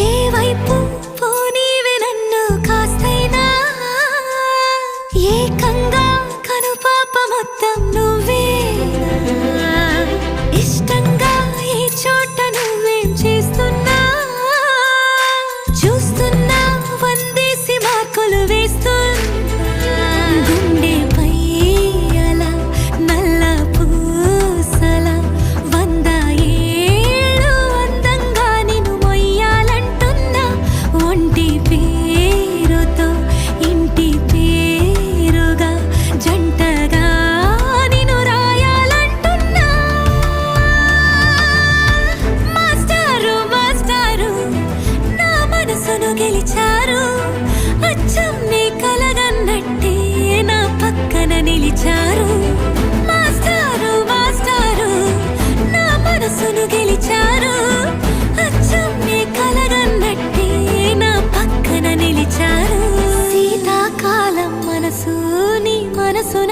ఏ వైపు పోనీవే నన్ను కాస్తైనా ఏకంగా కనుపాప మొత్తం నువ్వేనా ఇష్టంగా ఈ చోట నువ్వేం చేస్తున్నా చూస్తున్నా వందేసి మార్కులు వేస్తున్నా గుండెపై అలా నల్ల పూసల 100 ఏళ్ళు అందంగా నిన్ను మొయ్యాలంటున్నా ఒంటి పేరుతో ఇంటి పేరుగా జంటగా నిన్ను రాయాలంటున్నా మాస్టారు మాస్టారు నా మనసును గెలిచారు అచ్చం నీ కలగన్నట్టే నా పక్కన నిలిచారు మాస్టారు మాస్టారు నా మనసును గెలిచారు అచ్చం నీ కలగన్నట్టే నా పక్కన నిలిచారు శీతాకాలం మనసు నీ మనసున